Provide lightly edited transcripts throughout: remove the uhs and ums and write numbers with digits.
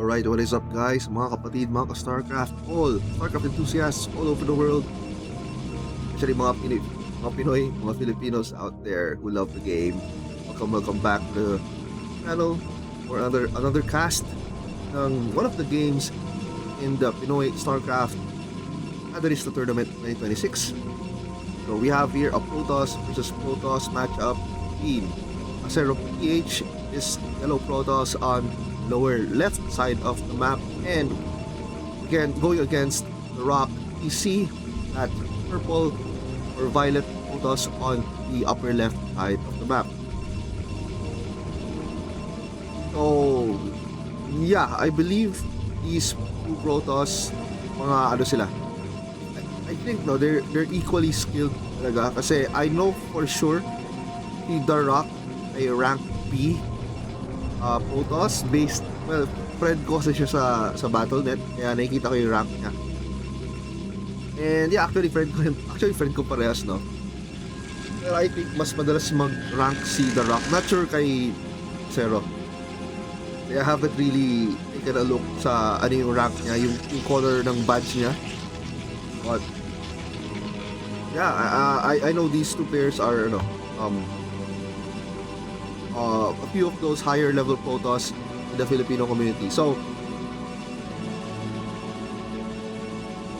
Alright, what is up guys, mga kapatid, mga ka-StarCraft, all StarCraft enthusiasts all over the world. Actually mga Pinoy, mga Filipinos out there who love the game. Welcome back to the channel for another cast ng one of the games in the Pinoy StarCraft Adarista Tournament 2026. So we have here a Protoss versus Protoss matchup between AseroPH is yellow Protoss on lower left side of the map, and again going against the rock PC at purple or violet Protoss on the upper left side of the map. So yeah, I believe these two Protoss, mga ano sila, I think no, they're equally skilled talaga, kasi I know for sure si The Rock ay rank B Protoss based, well, friend ko kasi siya sa Battle.net, kaya nakikita ko yung rank niya. And yeah, actually friend ko parehas, no? Pero I think mas madalas mag-rank si The Rock. Not sure kay Zero. I haven't really taken a look sa ano yung rank niya, yung color ng badge niya. But yeah, I know these two players are a few of those higher level Protoss in the Filipino community. So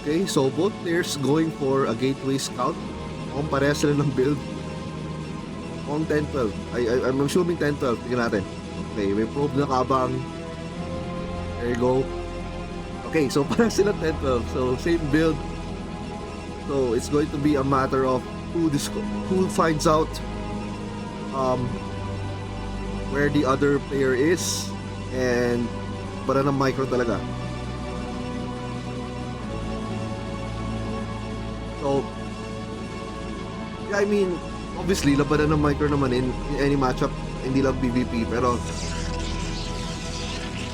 okay, so both players going for a gateway scout. Mukhang parehas sila ng build. Mukhang 10-12. I'm assuming 10-12. Tingnan natin. Okay, may probe na kabang. There you go. Okay, so parehas sila 10-12. So same build. So it's going to be a matter of who finds out where the other player is, and para ng micro talaga. So yeah, I mean, obviously labanan ng micro naman in any matchup, hindi lang PvP, pero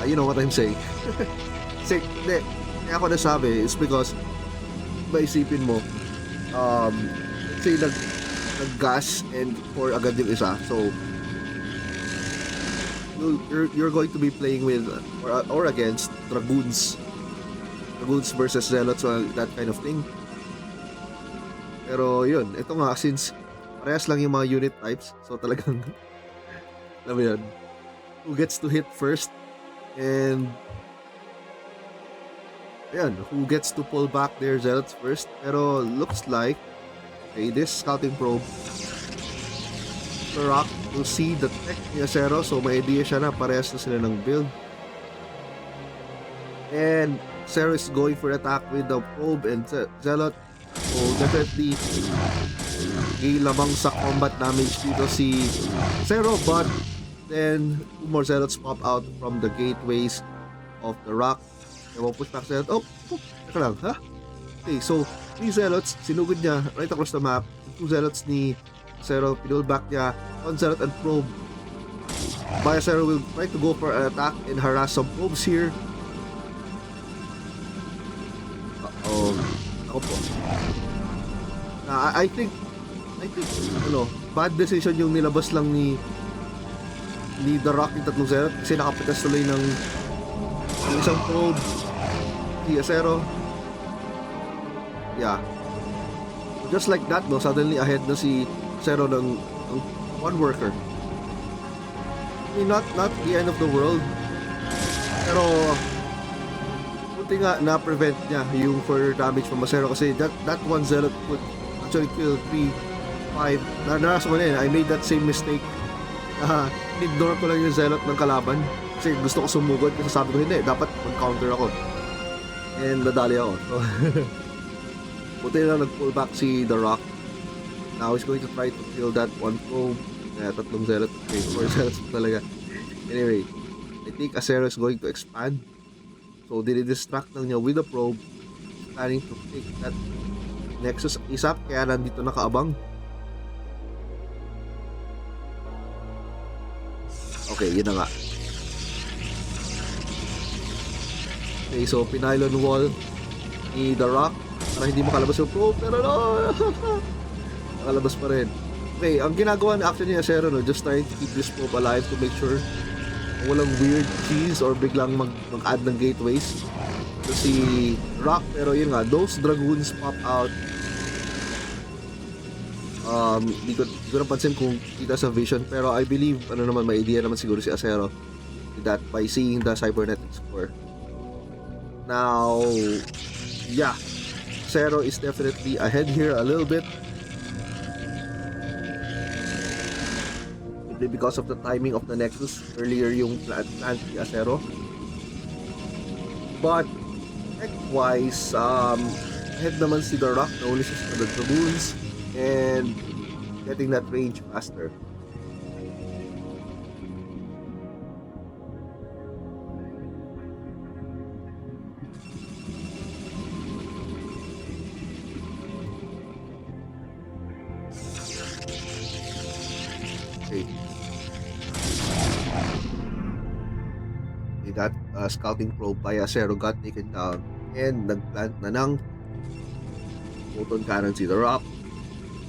you know what I'm saying. Kasi hindi, kaya ako nasabi is because maisipin mo, say nag-gas and for agad yung isa, so you're going to be playing with or against Dragoons versus Zealots, or that kind of thing. Pero yun, ito nga, since parehas lang yung mga unit types, so talagang alam mo yun, who gets to hit first, and ayan, who gets to pull back their Zealots first. Pero looks like, okay, this scouting probe, The Rock will see the tech ni Asero, so may idea siya na parehas na sila ng build. And Asero is going for attack with the probe and Zealot, so definitely lamang sa combat damage dito si Asero, but then two more Zealots pop out from the gateways of the rock. Ewan, push back Zealot. Oh, teka lang, ha? Okay, so 3 Zealots, sinugod niya right across the map. 2 Zealots ni Asero, pinul back niya on Zealot and probe. Asero will try to go for an attack and harass some probes here. Ako po. I think bad decision yung nilabas lang ni The Rock yung tatlong Zealot, kasi nakapitas tuloy ng isang probe si Asero. Yeah. Just like that, no, suddenly ahead na si Asero ng one worker. I mean, not the end of the world, pero buti nga na-prevent niya yung further damage from Asero, kasi that one Zealot would actually kill 3, 5. Narasan ko na yun, I made that same mistake. Ignore ko lang yung Zealot ng kalaban kasi gusto ko sumugod, kasi sabi ko hindi, dapat mag-counter ako, and nadali ako. So buti na nag-pull back si The Rock. Now he's going to try to kill that one probe. Tatlong Zealot. Okay, 4 Zealots talaga. Anyway, I think Asero is going to expand. So, dinidistract lang niya with the probe, planning to take that Nexus ASAP, kaya nandito nakaabang. Okay, yun na nga. Okay, so pinylon wall ni The Rock para hindi makalabas yung probe, pero no! Nakalabas pa rin. Okay, ang ginagawa na actually ni Asero, no, just trying to keep this probe alive to make sure walang weird cheese or biglang mag-add ng gateways. So si Rock, pero yun nga, those dragoons pop out. Di ko napansin kung kita sa vision, pero I believe, may idea naman siguro si Asero with that by seeing the cybernetics core. Now, yeah, Asero is definitely ahead here a little bit. Simply because of the timing of the Nexus. Earlier yung plant ni Asero. But, tech-wise, ahead naman si The Rock, na uli siya sa the dragoons and getting that range faster. Okay. That scouting probe by Asero got taken down and nagplant na ng photon cannon si The Rock.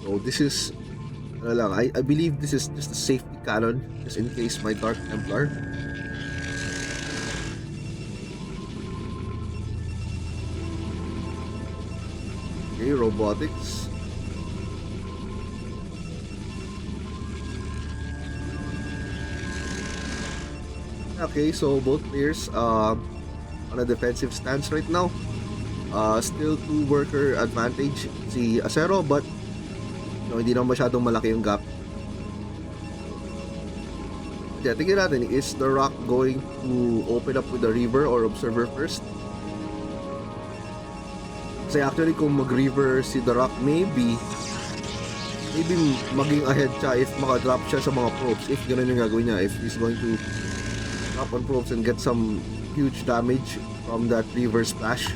So this is I believe this is just a safety cannon just in case my Dark Templar. Okay, robotics. Okay, so both players on a defensive stance right now. Still 2 worker advantage si Asero, but hindi naman masyadong malaki yung gap. Yeah, tingnan natin, is The Rock going to open up with the Reaver or Observer first? Kasi actually kung mag-Reaver si The Rock, maybe maging ahead siya if maka-drop siya sa mga probes, if ganun yung gagawin niya, if he's going to drop on probes and get some huge damage from that Reaver splash.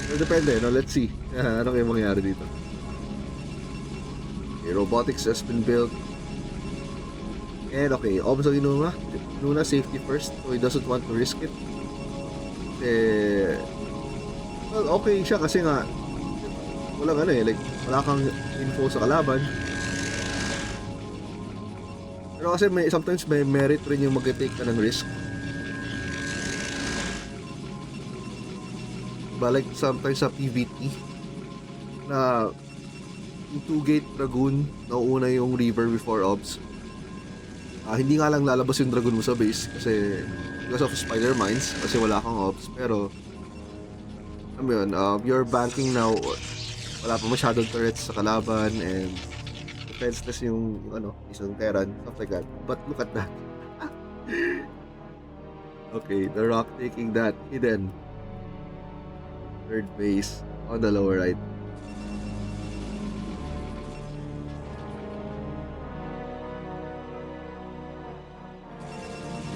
So, depende, no? Let's see. Ano kaya mangyari dito? Okay, robotics has been built. And okay, obviously Luna safety first, so he doesn't want to risk it. Well, okay siya kasi nga walang wala kang info sa kalaban. Pero kasi sometimes may merit rin yung mag-take ka ng risk. Like sometimes sa PvP na yung 2-gate Dragoon nauuna yung Reaver before Obs. Hindi nga lang lalabas yung Dragoon mo sa base kasi because of Spider Mines kasi wala kang Obs, pero you're banking now, wala pa masyadong turrets sa kalaban and defenseless yung isang Terran, stuff like that. But look at that. Okay, The Rock taking that hidden third base on the lower right.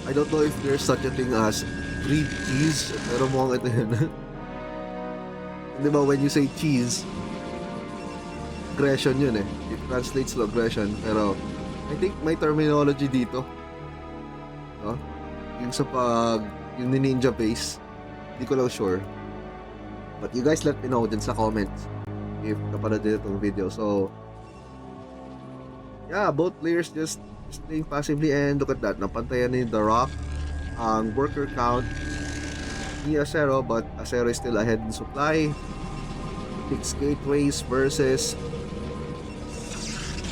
I don't know if there's such a thing as free cheese, pero mukhang ito yun. Di ba, when you say cheese, aggression yun eh. It translates to aggression, pero I think may terminology dito. No? Yung sa yung ninja base, hindi ko lang sure. But you guys let me know din sa comments if napanood din itong video. So, yeah, both players just playing passively, and look at that, napantayan ni The Rock ang worker count ni Asero, but Asero is still ahead in supply. 6 gateways versus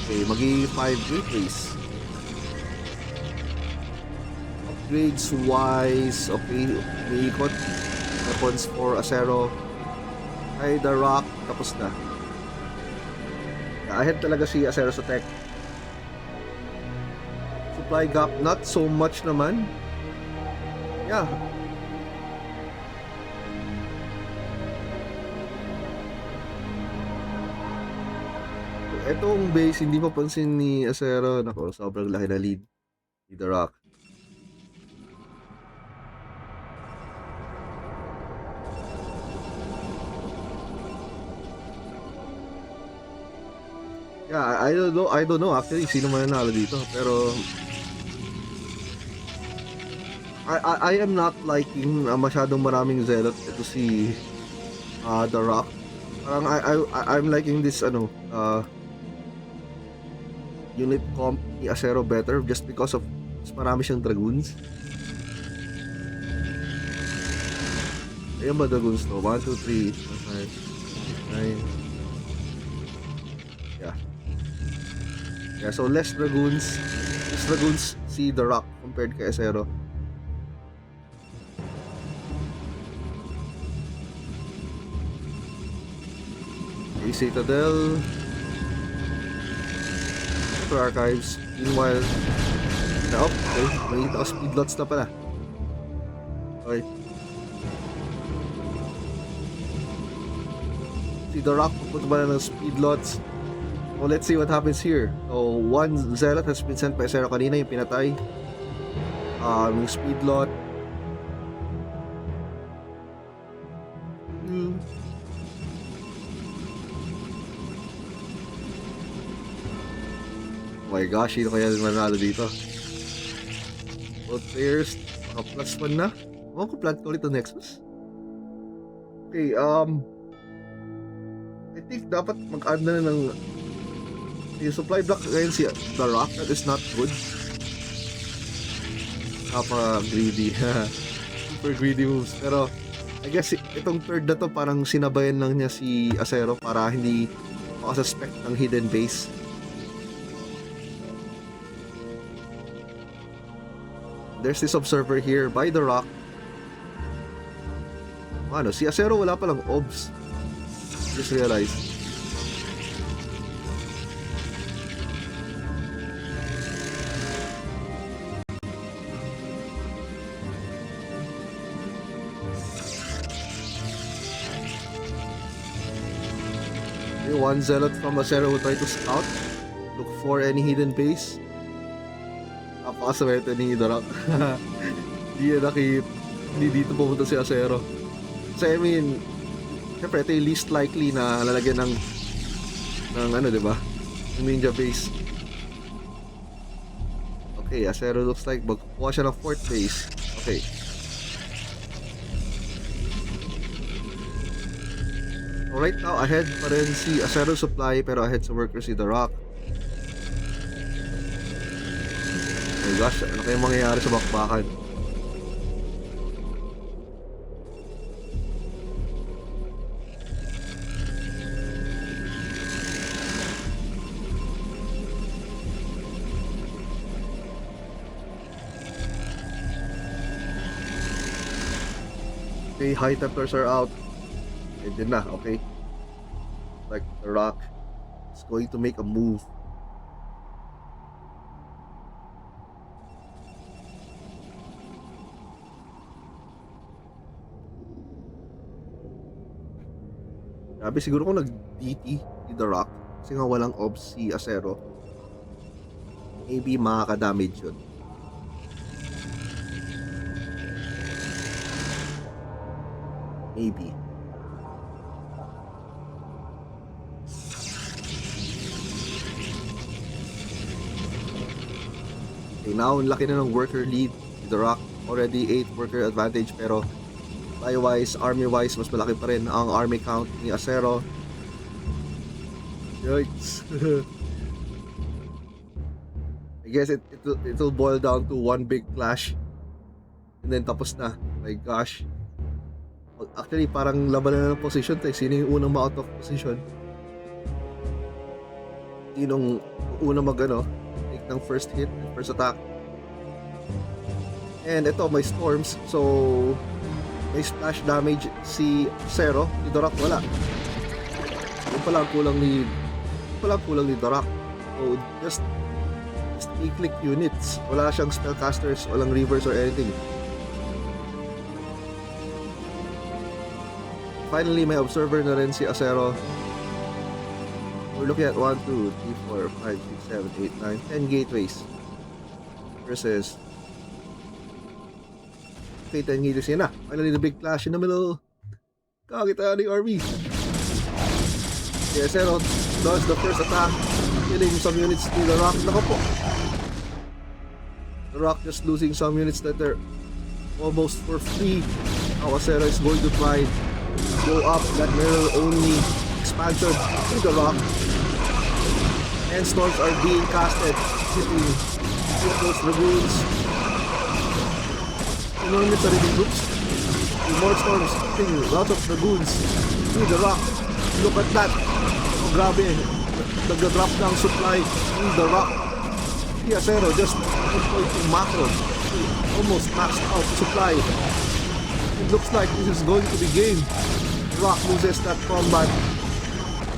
magiging 5 gateways. Upgrades wise, may ikot weapons for Asero. Ay, The Rock, tapos na. Ahead talaga si Asero sa tech. Supply gap, not so much naman. Yeah. Etong base, hindi mapansin ni Asero. Nako, sobrang laki na lead ni The Rock. Yeah, I don't know actually sino man nanalo dito, pero I am not liking masyadong maraming zealot ito si The Rock. Parang I'm liking this unit comp ni Asero better just because of mas marami siyang dragoons. Ayan ba dragoons to? 1, 2, 3, 4, 5, 6, 9. Yeah. Yeah, so less dragoons see the rock compared kay Asero. Okay, Citadel. For archives. Meanwhile, okay, may speed lots na pala. Okay. See the rock, pupunta ba na ng speed lots? So let's see what happens here. So one zealot has been sent by Asero kanina, yung pinatay. Yung speed lot. Oh my gosh, sino kaya manalo dito? Both players, naka plus 1 na. Ko plant ko ulit ang Nexus. Okay, I think dapat mag-add na ng yung supply block ngayon si The Rock. That is not good. Greedy. Super greedy moves. Pero I guess itong third na to parang sinabayan lang niya si Asero para hindi makasuspect ng hidden base. There's this observer here by the rock. Ano, si Asero wala palang obs. Just realized. One zealot from Asero will try to scout, look for any hidden base. Napakaswerte ni The Rock. Hindi dito pumunta si Asero. Kasi I mean, syempre ito yung least likely na lalagyan ng ano, diba? Yung ninja base. Okay, Asero looks like magkukuha siya ng fourth base. Okay. So right now, ahead pa rin si Asero Supply, pero ahead sa worker si The Rock. Oh my gosh, ano kayong mangyayari sa bakbakan? Okay, high templars are out. Pwede na, okay. Like The Rock is going to make a move. Sabi siguro kung nag-DT si The Rock kasi nga walang obs si Asero, maybe makaka-damage yun. Maybe. Okay, now laki na ng worker lead The Rock. Already 8 worker advantage, pero supply-wise, army-wise, mas malaki pa rin ang army count ni Asero. Yikes. I guess it'll boil down to one big clash and then tapos na. My gosh. Actually, parang laban na ng position tayo. Sino yung unang ma-out of position? Sinong unang take ng first hit, first attack. And ito, may storms. So, may splash damage si Asero. Si The Rock wala. Yung pala ang kulang ni The Rock. So, just i-click units. Wala siyang spellcasters, walang reavers or anything. Finally, may observer na rin si Asero. We're looking at 1, 2, 3, 4, 5, 6, 7, 8, 9, 10 gateways. Versus... Okay, 10 gateways yan na. Finally, the big clash in the middle. Kakita ni army. Okay, Asero does the first attack, killing some units to The Rock. Naka po. The Rock just losing some units that they're almost for free. Now Asero is going to try go up that mirror only expansion to The Rock, And storms are being casted, hitting those dragoons. Enormous reading groups. More storms hitting a lot of dragoons through the rock. Look at that. Oh, grabe. Nag-drop ng supply through the rock. Si Asero just 1.2 macro. Almost maxed out supply. It looks like this is going to be game. Rock loses that combat.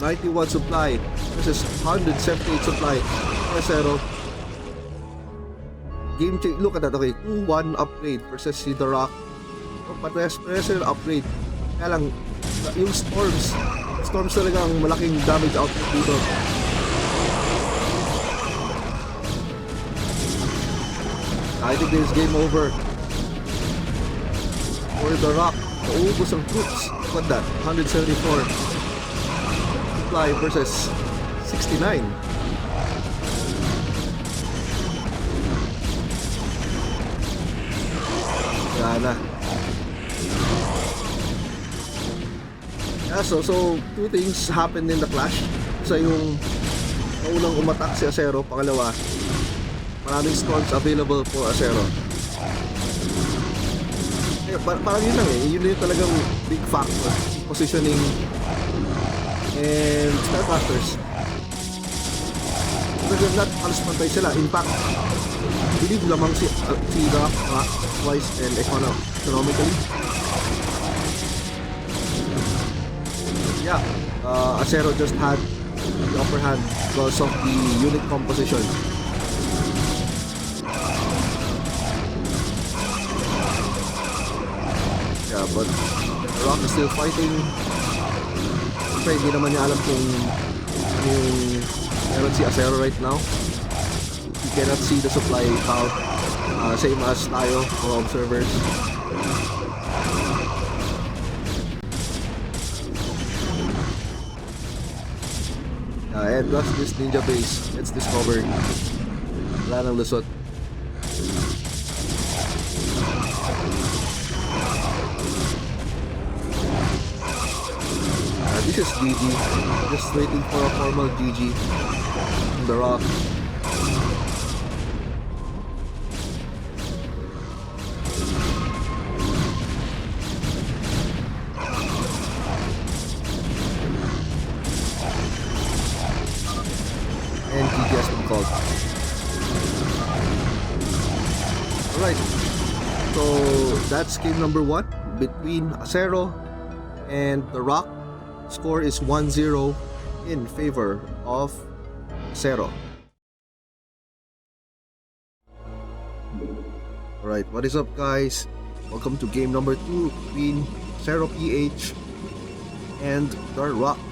91 supply versus 178 supply. Asero. Game change. Look at that. Okay, 2-1 upgrade versus si The Rock. Pares yung upgrade. Kaya lang, yung storms talaga ang malaking damage output dito. I think this is game over for The Rock. Naubos ang troops. Look at that, 174 supply versus 69. Yan na. Yeah, so two things happened in the clash. Isa yung unang umatak si Asero, pangalawa, maraming storms available for Asero. Eh, parang yun lang yun yung talagang big factor. Positioning and StarCrafters. Talagang not halos pantay sila. In fact, I believe lamang si Rock wise and economically. Yeah, Asero just had the upper hand because of the unit composition. Yeah, but Rock is still fighting. Siyempre, hindi naman niya alam kung ano yung meron si Asero right now. He cannot see the supply count. Same as tayo, mga observers. And plus this ninja base gets discovered. Wala nang lusot. This is GG. Just waiting for a formal GG on The Rock. And GG has been called. Alright, so that's game number 1 between Asero and The Rock. Score is 1-0 in favor of Asero. Alright, what is up guys? Welcome to game number 2 between AseroPH and The Rock.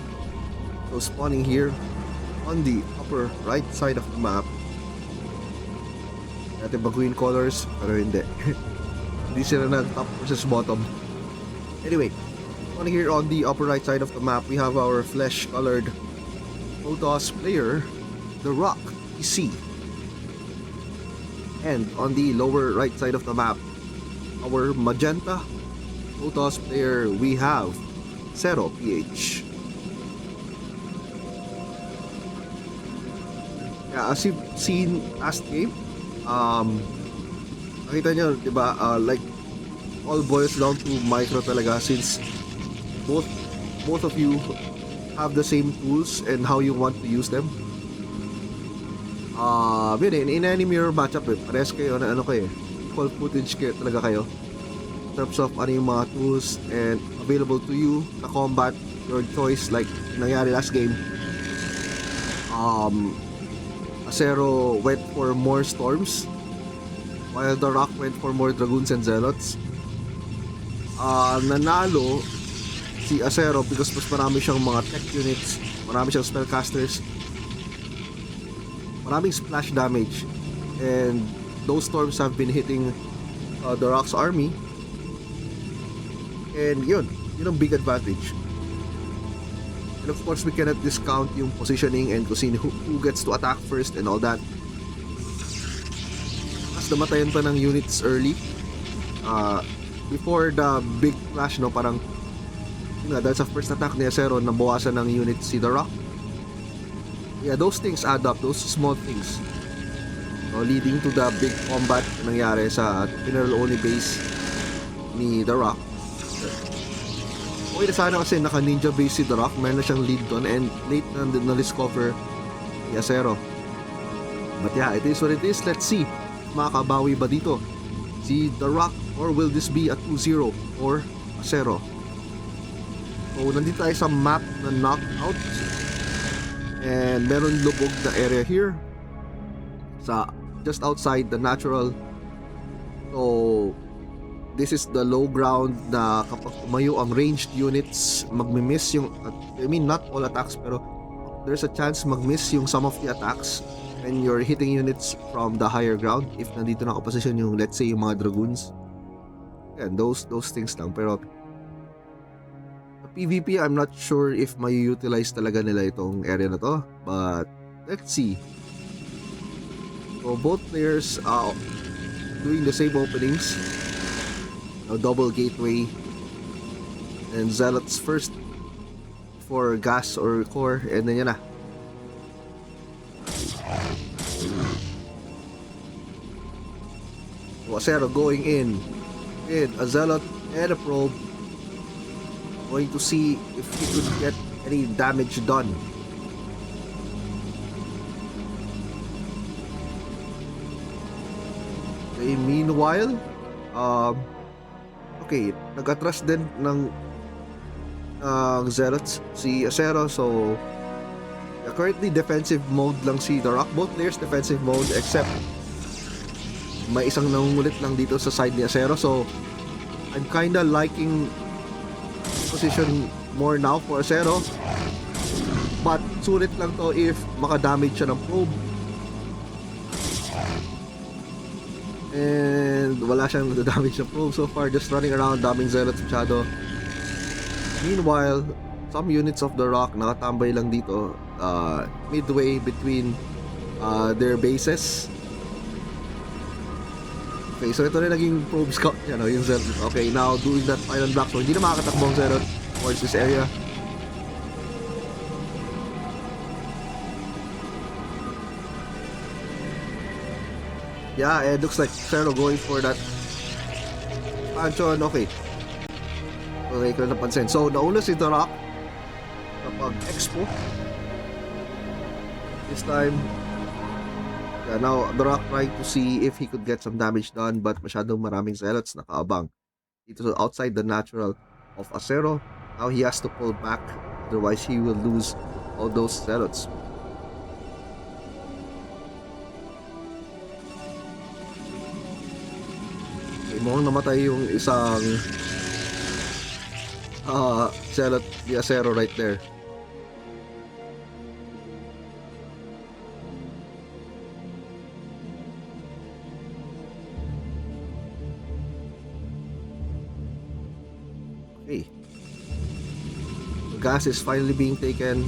So spawning here on the upper right side of the map. Natin baguhin colors, pero hindi. Hindi sila na top versus bottom. Anyway, on here on the upper right side of the map, we have our flesh-colored Protoss player, The Rock PC. And on the lower right side of the map, our magenta Protoss player, we have AseroPH. Yeah, as you've seen last game, nakita nyo, diba, like, all boils down to micro talaga, since both of you have the same tools and how you want to use them. In any mirror matchup, pares kayo na ano kayo, equal footage kayo talaga kayo in terms of ano yung mga tools and available to you na combat your choice, like nangyari last game. Asero went for more storms while The Rock went for more dragoons and zealots. Nanalo si Asero because mas marami siyang mga tech units, marami siyang spellcasters, maraming splash damage, and those storms have been hitting The Rock's army, and yun ang big advantage. And of course, we cannot discount yung positioning and kung who gets to attack first and all that. Mas namatayan pa ng units early before the big clash, no? Parang dahil sa first attack ni Asero, nabawasan ng units si The Rock. Yeah, those things add up, those small things. So, leading to the big combat na nangyari sa mineral-only base ni The Rock. Okay na sana kasi naka-ninja base si The Rock, meron na siyang lead doon, and late na discover ni Asero. But yeah, it is what it is. Let's see, makakabawi ba dito si The Rock, or will this be a 2-0 for Asero? So nandito tayo sa map na knockout, and meron lubog na area here sa just outside the natural. So this is the low ground na kapag tumayo ang ranged units, magmi-miss yung, I mean not all attacks, pero there's a chance mag-miss yung some of the attacks when you're hitting units from the higher ground if nandito nakaposition yung, let's say, yung mga dragoons. And those things lang. Pero sa PvP, I'm not sure if may utilize talaga nila itong area na to, but let's see. So both players doing the same openings. Double gateway, and Zealots first for gas or core, and then yan na. So Asero going in with a Zealot and a probe, going to see if he could get any damage done. Okay, meanwhile, okay, nag-atras din ng Zealots si Asero, so currently defensive mode lang si The Rock. Both players defensive mode, except may isang nangungulit lang dito sa side ni Asero, so I'm kinda liking position more now for Asero, but sulit lang to if maka-damage siya ng probe. And wala siyang damage na probe so far, just running around, daming Zealots masyado. Meanwhile, some units of The Rock nakatambay lang dito midway between their bases. Okay, so ito na naging probe scout, yung Zealot. Okay, now doing that final block, so hindi na makakatakbo ang Zealot towards this area. Yeah, it looks like Asero going for that expansion. Okay, ko na napansin. So nauna si The Rock kapag expo this time. Yeah, now The Rock trying to see if he could get some damage done, but masyadong maraming Zealots nakaabang dito outside the natural of Asero. Now he has to pull back, otherwise he will lose all those Zealots. Okay, mukhang namatay yung isang Zealot ni Asero right there. Okay. The gas is finally being taken.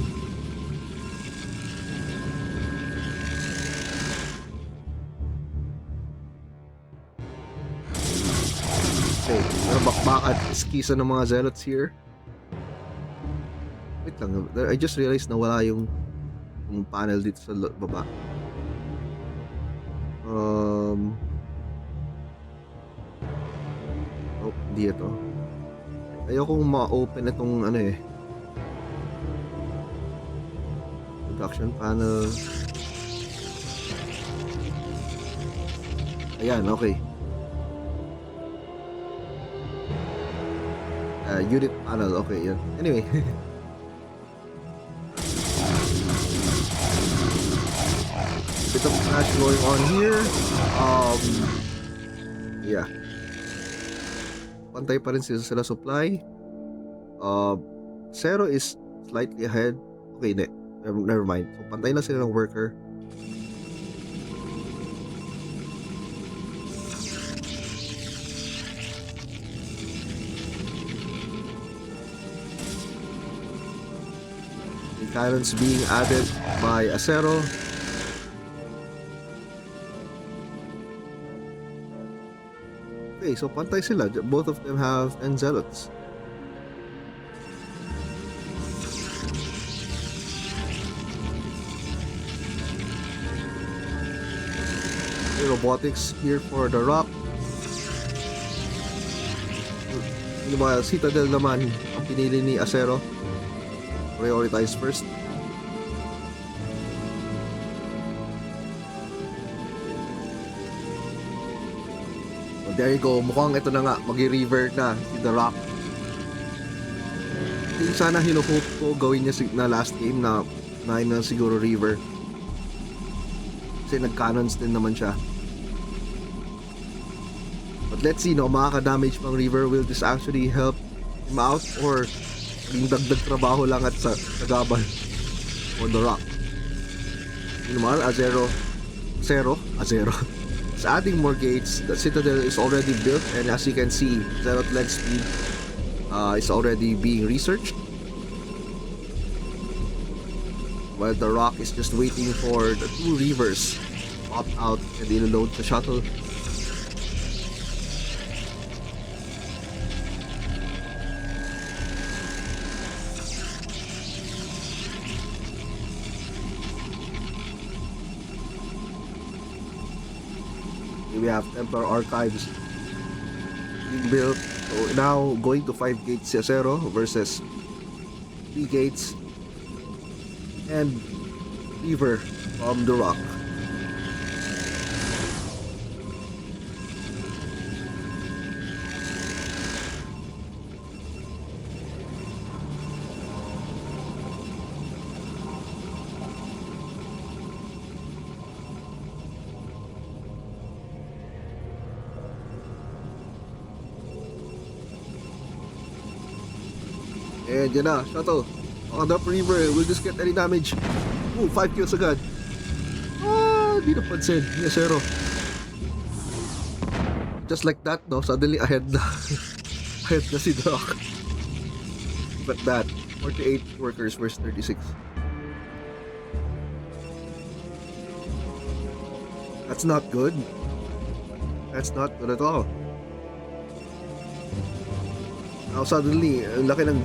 Okay, pero bakbak at skisa ng mga Zealots here. Wait lang, I just realized na wala yung panel dito sa baba. Oh, hindi ito. Ayokong ma-open itong production panel. Ayan, okay. Unit panel, okay, yan. Anyway. Bit of crash going on here. Yeah. Pantay pa rin sila supply. Zero is slightly ahead. Okay, never mind. So, pantay na sila ng worker. The cannons being added by Asero. Okay, so pantay sila. Both of them have 10 Zealots. robotics here for the Rock. Meanwhile, Citadel naman ang pinili ni Asero. Prioritize first. So there you go. Mukhang ito na nga. Mag-river na si The Rock. Yung sana hinuhope ko gawin niya na last game na siguro river. Kasi nag-cannons din naman siya. But let's see, no, makaka-damage pang river. Will this actually help him out? Or yung dagdag trabaho lang at sa gabal for The Rock? Yun naman, Asero is adding more gates. The Citadel is already built, and as you can see, Zero leg speed is already being researched. While The Rock is just waiting for the two rivers pop out and load the shuttle. We have Templar Archives being built. So now going to 5 gates Asero versus 3 gates and River from The Rock. And yan na, shuttle on the river. Will this get any damage? Ooh, 5 kills agad. Di napansin ni Asero. Just like that, no? Suddenly ahead na ahead na si The Rock. But that 48 workers versus 36. That's not good. That's not good at all. Now suddenly, ang laki ng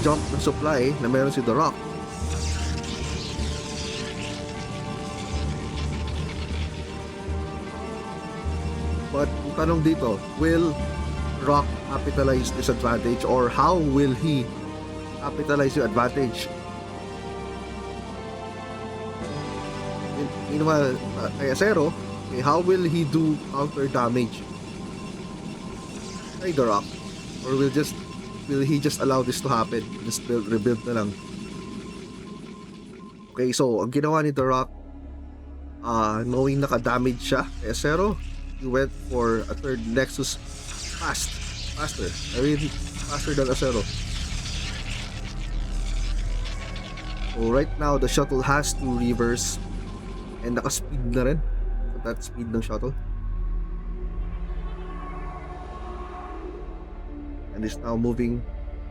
jump ng supply na meron si The Rock. But ang tanong dito, will Rock capitalize this advantage, or how will he capitalize yung advantage? Meanwhile, kay Asero, how will he do counter damage kay The Rock? Or will he just allow this to happen? Just rebuild na lang. Okay, so ang ginawa ni The Rock, knowing naka-damage siya kay Asero, he went for a third Nexus faster. I mean, faster than Asero. So right now, the shuttle has 2 rivers and naka-speed na rin. So that speed ng shuttle. And is now moving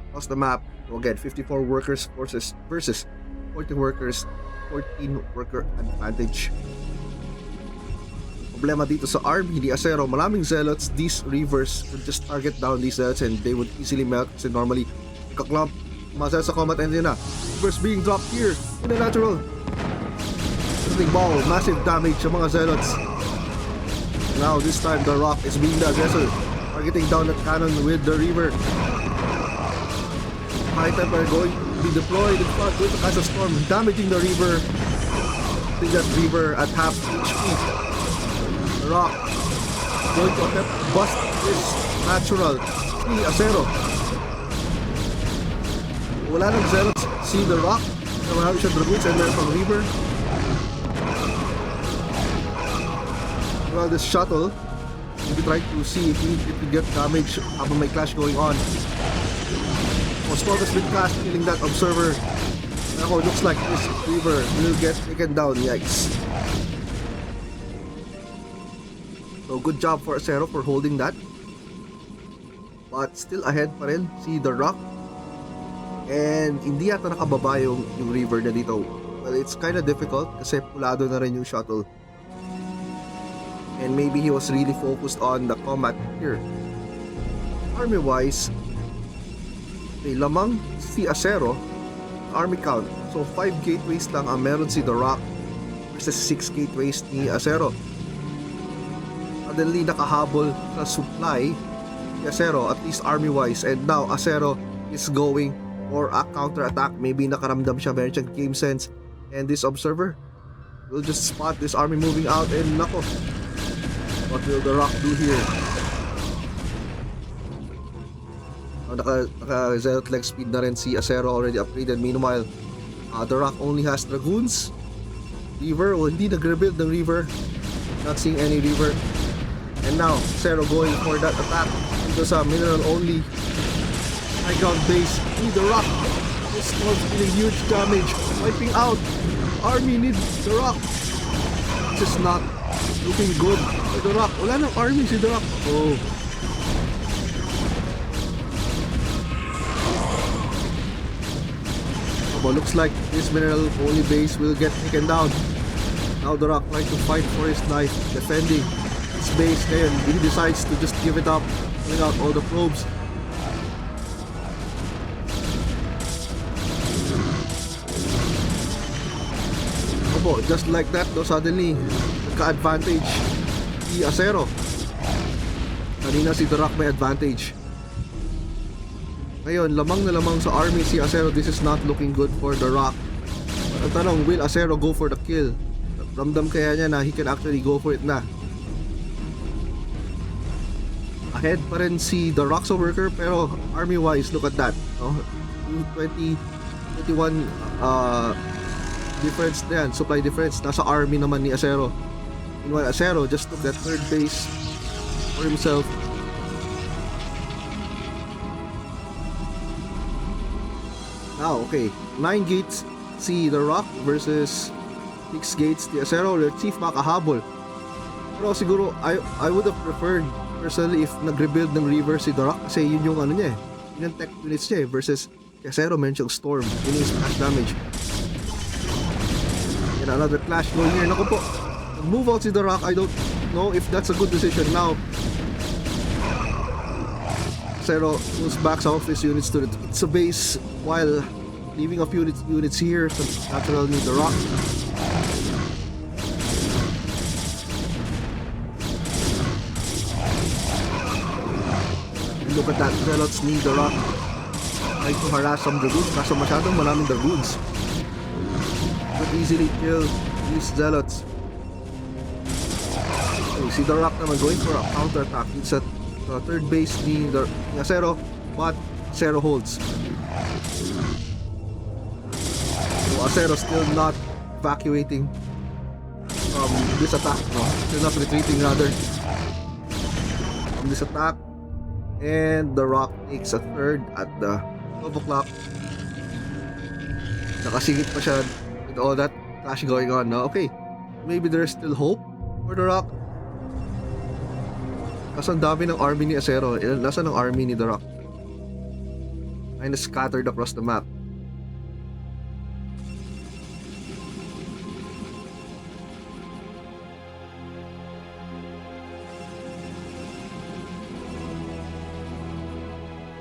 across the map. So again, 54 workers versus 40 workers, 14 worker advantage. Problema dito sa army ni Asero, maraming zealots. These rivers would just target down these zealots and they would easily melt kasi normally ikaklump mga sa combat engine na. Rivers being dropped here in the natural. Shooting ball, massive damage sa mga zealots. Now this time The Rock is being the aggressor, targeting down that cannon with the river. High Templar going to be deployed in front with the Casa Storm, damaging the river. Putting that river at half HP. The Rock going to attempt to bust this natural ni Asero. Wala nang zealots si The Rock na marami siyang dragoons and meron pang river. Well, this shuttle, we try to see if we get damage habang may clash going on. Storm has been clashed, killing that observer. Now looks like this river will get taken down. Yikes. So good job for Asero for holding that. But still ahead pa rin si The Rock. And hindi yata nakababa yung river na dito. Well, it's kind of difficult kasi pulado na rin yung shuttle. And maybe he was really focused on the combat here. Army-wise, may lamang si Asero army count. So 5 gateways lang ang meron si The Rock versus 6 gateways ni Asero. suddenly nakahabol sa supply si Asero, at least army-wise. And now, Asero is going for a counter-attack. Maybe nakaramdam siya, meron siyang game sense. And this observer will just spot this army moving out. And nako, what will the Rock do here? Naka-zealot leg speed na rin si Asero, already upgraded. Meanwhile, the Rock only has Dragoons. Reaver, hindi nag-rebuild ng Reaver. Not seeing any Reaver. And now, Asero going for that attack dito sa mineral only high ground base. The Rock. This storm's dealing huge damage. Wiping out. Army needs the Rock. This is not looking good for the Rock. Wala nang army si the Rock. Oh. Looks like this mineral only base will get taken down. Now the Rock trying to fight for his life, defending his base. Ngayon, he decides to just give it up, pulling out all the probes. Opo, just like that, no, suddenly nagka-advantage si Asero. Kanina si the Rock may advantage. Ngayon, lamang na lamang sa army si Asero. This is not looking good for the Rock. Ang tanong, will Asero go for the kill? Ramdam kaya niya na he can actually go for it na. Ahead pa rin si the Rock's worker, pero army-wise, look at that. No? 20, 21 difference na yan, supply difference. Nasa army naman ni Asero. Meanwhile, Asero just took that third base for himself. Now, okay, 9 gates si The Rock versus 6 gates si Asero. Let's see if makahabol. Pero siguro, I would have preferred personally if nag-rebuild ng Reaver si The Rock, kasi yun yung ano niya eh. Yun yung tech units niya eh. Versus si Asero, meron siyang Storm. Yun yung splash damage. And another clash going here. Naku po, move out si The Rock. I don't know if that's a good decision. Now, Asero moves back some of his units to the base while leaving a few units here. So naturally The Rock. And look at that, Zealots need The Rock trying to harass some Dragoons, kaso masyadong maraming Dragoons. Could easily kill these Zealots. Okay, si The Rock naman going for a counter attack. It's at the third base ni Asero, but Asero holds. So Asero still not evacuating from this attack, no? Still not retreating rather from this attack. And The Rock takes a third at the 12 o'clock. Nakasingit pa siya with all that clash going on, no? Okay, maybe there's still hope for The Rock. Kasi ang dami ng army ni Asero. Nasaan ang army ni The Rock? Kinda scattered across the map.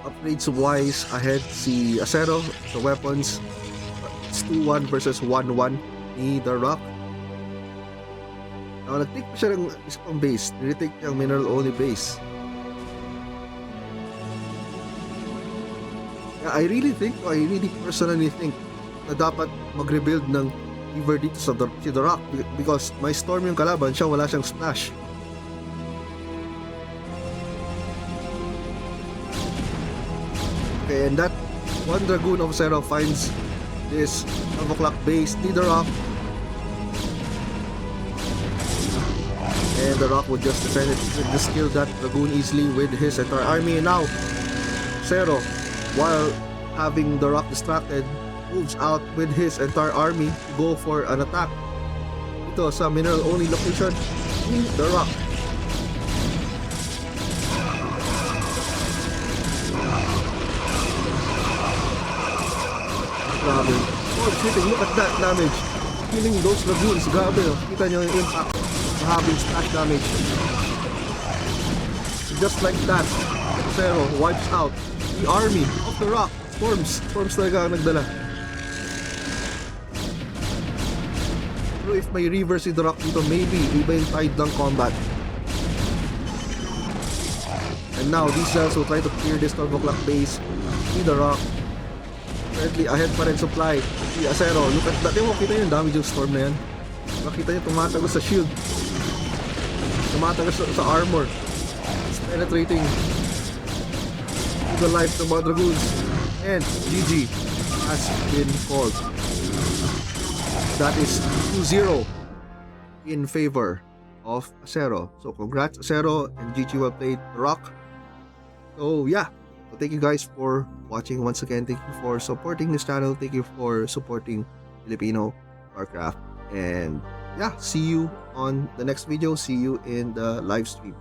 Upgrades wise, ahead si Asero. The weapons, it's 2-1 versus 1-1 ni The Rock. Now, nag-take pa siya ng isang base. Nire-take niya ang mineral only base. Yeah, I really personally think na dapat mag-rebuild ng Reaver dito sa The Rock, because may Storm yung kalaban, siya wala siyang splash. Okay, and that one Dragoon of Asero finds this 12 o'clock base ni The Rock. And The Rock would just defend it, just kill that Dragoon easily with his entire army. And now, Asero, while having The Rock distracted, moves out with his entire army to go for an attack. Ito sa mineral only location ni The Rock. Grabe. Oh, shooting, look at that damage. Killing those Dragoons, grabe. Kita nyo yung impact. Having splash damage. Just like that, Asero wipes out the army of The Rock. Storms talaga ang nagdala. Pero if may Reaver si The Rock dito, maybe iba yung tide ng combat. And now these cells will try to clear this 12 o'clock base. See the rock. Currently ahead pa rin supply. Si Asero, look at that. Kita yung damage yung storm na yan. Makita niyo tumatagos sa shield. Tumatagos sa armor. It's penetrating to the life ng mga dragoons. And GG has been called. That is 2-0 in favor of Asero. So congrats Asero, and GG well played, Rock. So yeah, so thank you guys for watching once again. Thank you for supporting this channel. Thank you for supporting Filipino StarCraft. And yeah, see you on the next video. See you in the live stream.